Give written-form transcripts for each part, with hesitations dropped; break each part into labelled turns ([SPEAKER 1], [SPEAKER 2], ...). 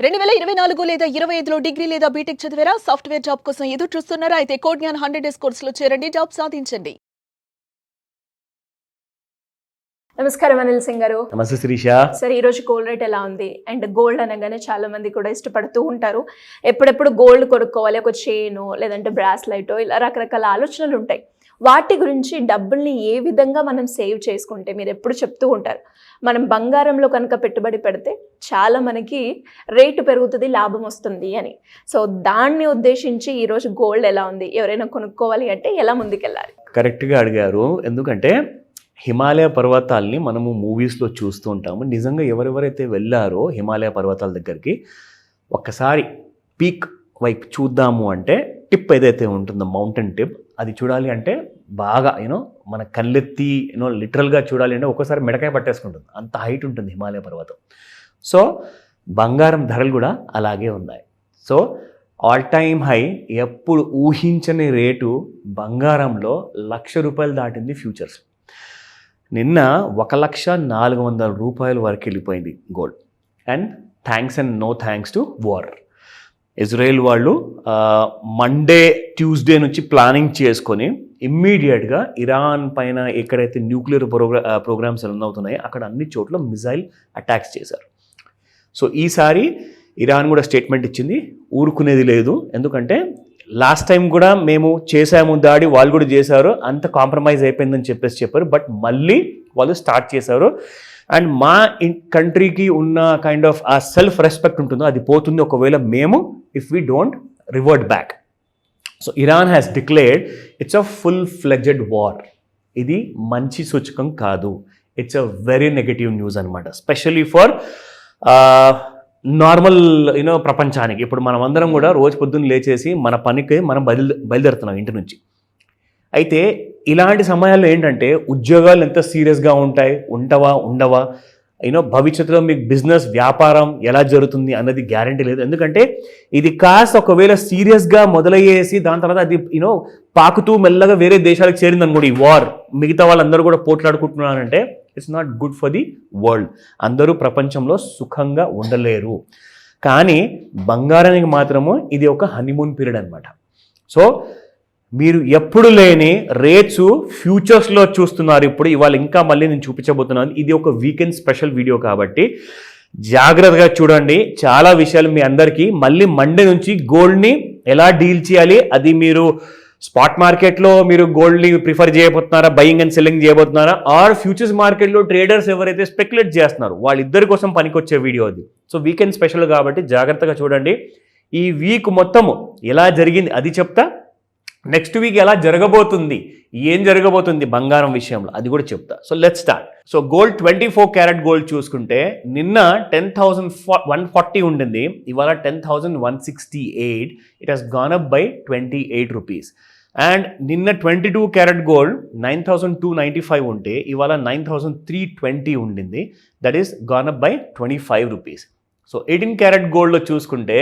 [SPEAKER 1] 2024 లేదా 25లో డిగ్రీ లేదా బీటెక్ చదివారా? సాఫ్ట్‌వేర్ జాబ్ కోసం ఎదురు చూస్తున్నారా? అయితే కోడ్ జ్ఞాన్ 100 డేస్ కోర్సులో చేరండి, జాబ్ సాధించండి.
[SPEAKER 2] నమస్కారం అనిల్ సింగ్ గారు.
[SPEAKER 3] నమస్తే శిరీష.
[SPEAKER 2] సరే, ఈ రోజు గోల్డ్ రేట్ ఎలా ఉంది? అండ్ గోల్డ్ అనగానే చాలా మంది కూడా ఇష్టపడుతూ ఉంటారు. ఎప్పుడెప్పుడు గోల్డ్ కొనుక్కోవాలి, ఒక చైన్ లేదంటే బ్రాస్లైట్, ఇలా రకరకాల ఆలోచనలు ఉంటాయి. వాటి గురించి డబ్బుల్ని ఏ విధంగా మనం సేవ్ చేసుకుంటే, మీరు ఎప్పుడు చెప్తూ ఉంటారు మనం బంగారంలో కనుక పెట్టుబడి పెడితే చాలా మనకి రేటు పెరుగుతుంది, లాభం వస్తుంది అని. సో దాన్ని ఉద్దేశించి ఈరోజు గోల్డ్ ఎలా ఉంది, ఎవరైనా కొనుక్కోవాలి అంటే ఎలా ముందుకెళ్ళాలి?
[SPEAKER 3] కరెక్ట్గా అడిగారు. ఎందుకంటే హిమాలయ పర్వతాల్ని మనము మూవీస్లో చూస్తూ ఉంటాము. నిజంగా ఎవరెవరైతే వెళ్ళారో హిమాలయ పర్వతాల దగ్గరికి ఒక్కసారి పీక్ వైపు చూద్దాము అంటే, టిప్ ఏదైతే ఉంటుందో మౌంటైన్ టిప్, అది చూడాలి అంటే బాగా మన కళ్ళెత్తి లిటరల్గా చూడాలి అంటే ఒక్కోసారి మెడకాయ పట్టేసుకుంటుంది, అంత హైట్ ఉంటుంది హిమాలయ పర్వతం. సో బంగారం ధరలు కూడా అలాగే ఉన్నాయి. సో ఆల్ టైమ్ హై, ఎప్పుడు ఊహించని రేటు బంగారంలో ₹1,00,000 దాటింది ఫ్యూచర్స్. నిన్న 1,04,000 రూపాయల వరకు వెళ్ళిపోయింది gold. And thanks and no thanks to war. Israel వాళ్ళు మండే ట్యూస్డే నుంచి ప్లానింగ్ చేసుకొని ఇమ్మీడియట్గా ఇరాన్ పైన ఎక్కడైతే న్యూక్లియర్ ప్రోగ్రామ్స్ రన్ అవుతున్నాయో అక్కడ అన్ని చోట్ల మిజైల్ అటాక్స్ చేశారు. సో ఈసారి ఇరాన్ కూడా స్టేట్మెంట్ ఇచ్చింది, ఊరుకునేది లేదు. ఎందుకంటే లాస్ట్ టైం కూడా మేము చేసాము దాడి, వాళ్ళు కూడా చేశారు, అంత కాంప్రమైజ్ అయిపోయిందని చెప్పారు. బట్ మళ్ళీ వాళ్ళు స్టార్ట్ చేశారు. అండ్ మా కంట్రీకి ఉన్న కైండ్ ఆఫ్ ఆ సెల్ఫ్ రెస్పెక్ట్ ఉంటుందో అది పోతుంది ఒకవేళ మేము if we don't revert back. So Iran has declared it's a full fledged war. ఇది మంచి సూచకం కాదు, it's a very negative news అనమాట. స్పెషల్లీ ఫర్ నార్మల్ ప్రపంచానికి. ఇప్పుడు మనం అందరం కూడా రోజు పొద్దున్న లేచేసి మన పనికి మనం బయలుదేరుతున్నాం ఇంటి నుంచి. అయితే ఇలాంటి సమయాల్లో ఏంటంటే ఉద్యోగాలు ఎంత సీరియస్గా ఉంటాయి, ఉండవా, భవిష్యత్తులో మీకు బిజినెస్ వ్యాపారం ఎలా జరుగుతుంది అన్నది గ్యారంటీ లేదు. ఎందుకంటే ఇది కాస్త ఒకవేళ సీరియస్గా మొదలయ్యేసి దాని తర్వాత అది పాకుతూ మెల్లగా వేరే దేశాలకు చేరింది అనుకోండి, ఈ వార్, మిగతా వాళ్ళందరూ కూడా పోట్లాడుకుంటున్నారంటే it's not good for the world. అందరూ ప్రపంచంలో సుఖంగా ఉండలేరు. కానీ బంగారానికి మాత్రము ఇది ఒక హనీమూన్ పీరియడ్ అనమాట. సో మీరు ఎప్పుడు లేని రేట్స్ ఫ్యూచర్స్లో చూస్తున్నారు ఇప్పుడు. ఇవాళ ఇంకా మళ్ళీ నేను చూపించబోతున్నాను. ఇది ఒక వీకెండ్ స్పెషల్ వీడియో కాబట్టి జాగ్రత్తగా చూడండి. చాలా విషయాలు మీ అందరికీ. మళ్ళీ మండే నుంచి గోల్డ్ని ఎలా డీల్ చేయాలి, అది మీరు స్పాట్ మార్కెట్లో మీరు గోల్డ్ని ప్రిఫర్ చేయబోతున్నారా, బయింగ్ అండ్ సెల్లింగ్ చేయబోతున్నారా, ఆర్ ఫ్యూచర్స్ మార్కెట్లో ట్రేడర్స్ ఎవరైతే స్పెక్యులేట్ చేస్తున్నారు వాళ్ళిద్దరి కోసం పనికొచ్చే వీడియో అది. సో వీకెండ్ స్పెషల్ కాబట్టి జాగ్రత్తగా చూడండి. ఈ వీక్ మొత్తము ఎలా జరిగింది అది చెప్తా, నెక్స్ట్ వీక్ ఎలా జరగబోతుంది, ఏం జరగబోతుంది బంగారం విషయంలో అది కూడా చెప్తా. So let's start. So gold 24 carat gold చూసుకుంటే నిన్న 10,140 ఉండింది, ఇవాళ 10,168. It has gone up by 28 rupees. And నిన్న 22 క్యారెట్ గోల్డ్ 9,295 ఉంటే ఇవాళ 9,320 ఉండింది. That is gone up by 25 rupees. So 18 carrot గోల్డ్లో చూసుకుంటే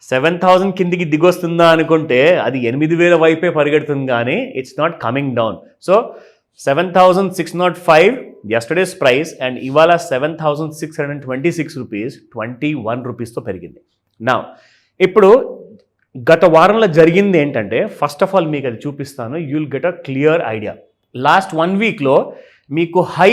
[SPEAKER 3] 7,000 కిందికి దిగొస్తుందా అనుకుంటే అది 8,000 వైపే పరిగెడుతుంది, కానీ it's not coming down. So 7,605 yesterday's price and ఇవాళ 7,626 రూపీస్, 21 రూపీస్తో పెరిగింది. నా ఇప్పుడు గత వారంలో జరిగింది ఏంటంటే, ఫస్ట్ ఆఫ్ ఆల్ మీకు అది చూపిస్తాను, you will get a clear idea. Last 1 వీక్లో మీకు high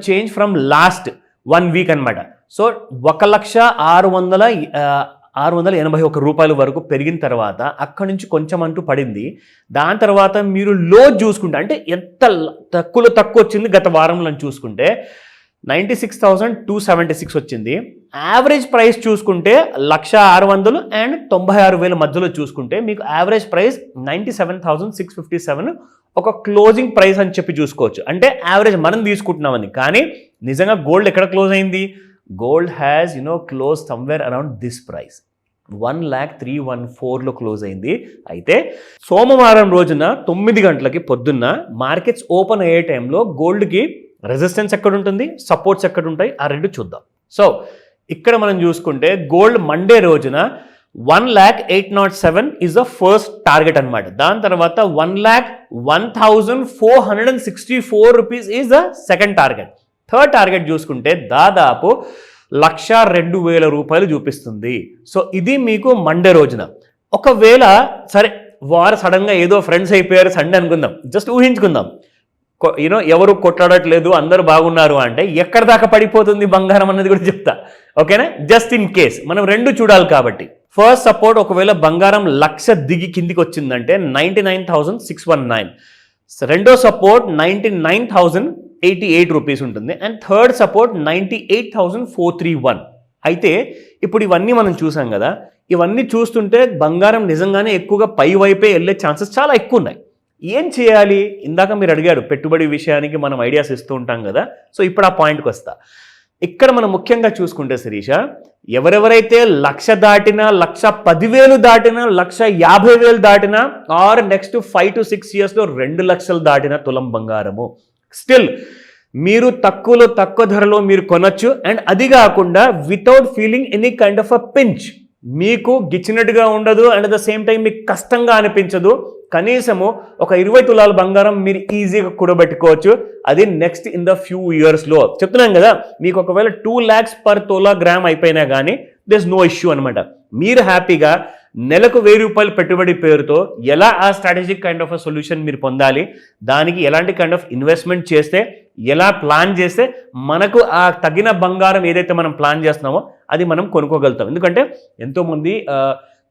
[SPEAKER 3] change from last 1 week అనమాట. సో 1,0681 రూపాయల వరకు పెరిగిన తర్వాత అక్కడి నుంచి కొంచెం అంటూ పడింది. దాని తర్వాత మీరు లో చూసుకుంటే, అంటే ఎంత తక్కువ వచ్చింది గత వారంలో చూసుకుంటే 96,276 వచ్చింది. యావరేజ్ ప్రైస్ చూసుకుంటే 1,06,000 అండ్ 96,000 మధ్యలో చూసుకుంటే మీకు యావరేజ్ ప్రైస్ 97,657 ఒక క్లోజింగ్ ప్రైస్ అని చెప్పి చూసుకోవచ్చు. అంటే యావరేజ్ మనం తీసుకుంటున్నామని. కానీ నిజంగా గోల్డ్ ఎక్కడ క్లోజ్ అయింది? Gold has closed somewhere around this price, 1,03,114 close అయింది. అయితే సోమవారం రోజున 9 గంటలకి పొద్దున్న మార్కెట్స్ ఓపెన్ అయ్యే టైంలో గోల్డ్కి రెసిస్టెన్స్ ఎక్కడ ఉంటుంది, సపోర్ట్స్ ఎక్కడ ఉంటాయి, ఆ రెండు చూద్దాం. సో ఇక్కడ మనం చూసుకుంటే గోల్డ్ మండే రోజున 1,08,07 is the first target అనమాట. దాని తర్వాత 1,01,464 rupees is the second target. Third target చూసుకుంటే దాదాపు 1,02,000 రూపాయలు చూపిస్తుంది. సో ఇది మీకు మండే రోజున. ఒకవేళ సరే వారు సడన్గా ఏదో ఫ్రెండ్స్ అయిపోయారు సండే అనుకుందాం, జస్ట్ ఊహించుకుందాం, ఎవరు కొట్లాడట్లేదు అందరూ బాగున్నారు అంటే ఎక్కడ దాకా పడిపోతుంది బంగారం అన్నది కూడా చెప్తా, ఓకేనా? జస్ట్ ఇన్ కేస్ మనం రెండు చూడాలి కాబట్టి. ఫస్ట్ సపోర్ట్ ఒకవేళ బంగారం 1,00,000 దిగి కిందికి వచ్చిందంటే 99,619. రెండో సపోర్ట్ 99,088 రూపీస్ ఉంటుంది. And third support 98,431. అయితే ఇప్పుడు ఇవన్నీ మనం చూసాం కదా, ఇవన్నీ చూస్తుంటే బంగారం నిజంగానే ఎక్కువగా పై వైపే వెళ్ళే ఛాన్సెస్ చాలా ఎక్కువ ఉన్నాయి. ఏం చేయాలి? ఇందాక మీరు అడిగారు పెట్టుబడి విషయానికి మనం ఐడియాస్ ఇస్తూ ఉంటాం కదా. సో ఇప్పుడు ఆ పాయింట్కి వస్తా. ఇక్కడ మనం ముఖ్యంగా చూసుకుంటే శిరీష, ఎవరెవరైతే 1,00,000 దాటినా, 1,10,000 దాటినా, 1,50,000 దాటినా, ఆర్ నెక్స్ట్ 5 to 6 yearsలో 2,00,000 దాటిన తులం బంగారము స్టిల్ మీరు తక్కువ ధరలో మీరు కొనొచ్చు. అండ్ అది కాకుండా without feeling any kind of a pinch, మీకు గిచ్చినట్టుగా ఉండదు and at the same time మీకు కష్టంగా అనిపించదు. కనీసము ఒక 20 తులాల బంగారం మీరు ఈజీగా కూడబెట్టుకోవచ్చు. అది నెక్స్ట్ ఇన్ ద ఫ్యూ ఇయర్స్లో చెప్తున్నాం కదా. మీకు ఒకవేళ 2 lakhs per తోలా గ్రామ్ అయిపోయినా కానీ దిస్ నో ఇష్యూ అనమాట. మీరు హ్యాపీగా నెలకు 1,000 రూపాయలు పెట్టుబడి పేరుతో ఎలా ఆ strategic kind of a solution మీరు పొందాలి, దానికి ఎలాంటి కైండ్ ఆఫ్ ఇన్వెస్ట్మెంట్ చేస్తే, ఎలా ప్లాన్ చేస్తే మనకు ఆ తగిన బంగారం ఏదైతే మనం ప్లాన్ చేస్తున్నామో అది మనం కొనుక్కోగలుగుతాం. ఎందుకంటే ఎంతోమంది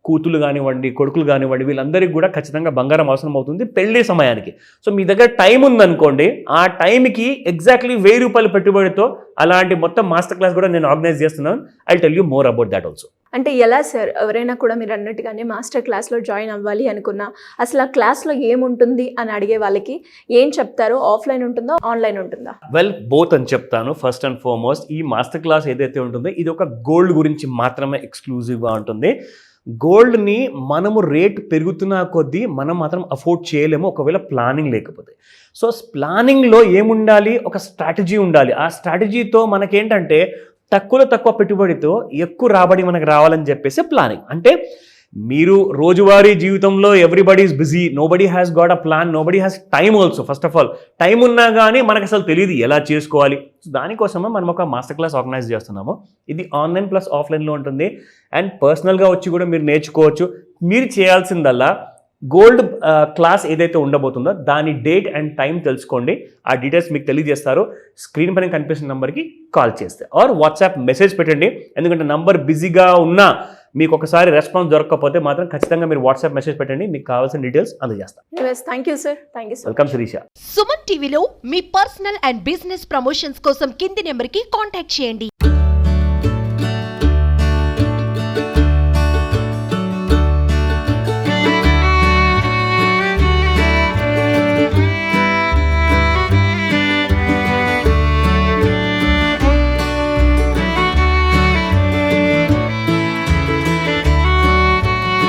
[SPEAKER 3] కూతులు కానివ్వండి, కొడుకులు కానివ్వండి, వీళ్ళందరికీ కూడా ఖచ్చితంగా బంగారం అవసరం అవుతుంది పెళ్లి సమయానికి. సో మీ దగ్గర టైం ఉందనుకోండి, ఆ టైంకి ఎగ్జాక్ట్లీ 1,000 రూపాయల పెట్టుబడితో అలాంటి మొత్తం మాస్టర్ క్లాస్ కూడా నేను ఆర్గనైజ్ చేస్తున్నాను. I tell you more about that also.
[SPEAKER 2] అంటే ఎలా సార్, ఎవరైనా కూడా మీరు అన్నట్టుగానే మాస్టర్ క్లాస్లో జాయిన్ అవ్వాలి అనుకున్నా అసలు ఆ క్లాస్లో ఏముంటుంది అని అడిగే వాళ్ళకి ఏం చెప్తారు? ఆఫ్లైన్ ఉంటుందా, ఆన్లైన్ ఉంటుందా?
[SPEAKER 3] వెల్ బోత్ అని చెప్తాను. ఫస్ట్ అండ్ ఫార్మోస్ట్ ఈ మాస్టర్ క్లాస్ ఏదైతే ఉంటుందో ఇది ఒక గోల్డ్ గురించి మాత్రమే ఎక్స్క్లూజివ్గా ఉంటుంది. గోల్డ్ని మనము రేట్ పెరుగుతున్న కొద్దీ మనం మాత్రం అఫోర్డ్ చేయలేము ఒకవేళ ప్లానింగ్ లేకపోతే. సో ప్లానింగ్లో ఏముండాలి? ఒక స్ట్రాటజీ ఉండాలి. ఆ స్ట్రాటజీతో మనకేంటంటే తక్కువ పెట్టుబడితో ఎక్కువ రాబడి మనకు రావాలని చెప్పేసి ప్లానింగ్. అంటే మీరు రోజువారీ జీవితంలో everybody is busy, nobody has got a plan, nobody has time also. First of all time ఉన్నా కానీ మనకు అసలు తెలియదు ఎలా చేసుకోవాలి. దానికోసమే మనం ఒక మాస్టర్ క్లాస్ ఆర్గనైజ్ చేస్తున్నాము. ఇది ఆన్లైన్ ప్లస్ ఆఫ్లైన్లో ఉంటుంది. అండ్ పర్సనల్గా వచ్చి కూడా మీరు నేర్చుకోవచ్చు. మీరు చేయాల్సిందల్లా గోల్డ్ క్లాస్ ఏదైతే ఉండబోతుందో దాని డేట్ అండ్ టైం తెలుసుకోండి. ఆ డీటెయిల్స్ మీకు తెలియజేస్తారు. స్క్రీన్ పైన కనిపిస్తున్న నెంబర్కి కాల్ చేస్తే ఆర్ వాట్సాప్ మెసేజ్ పెట్టండి. ఎందుకంటే నంబర్ బిజీగా ఉన్నా మీకు ఒకసారి రెస్పాన్స్ దొరకకపోతే మాత్రం ఖచ్చితంగా మీరు వాట్సాప్ మెసేజ్ పెట్టండి, మీకు కావాల్సిన డీటెయిల్స్ అందజేస్తాం.
[SPEAKER 2] Thank you sir. Thank you.
[SPEAKER 3] Welcome Sirisha.
[SPEAKER 4] Suman టీవీలో మీ పర్సనల్ అండ్ బిజినెస్ ప్రమోషన్స్ కోసం కింది నెంబర్కి కాంటాక్ట్ చేయండి.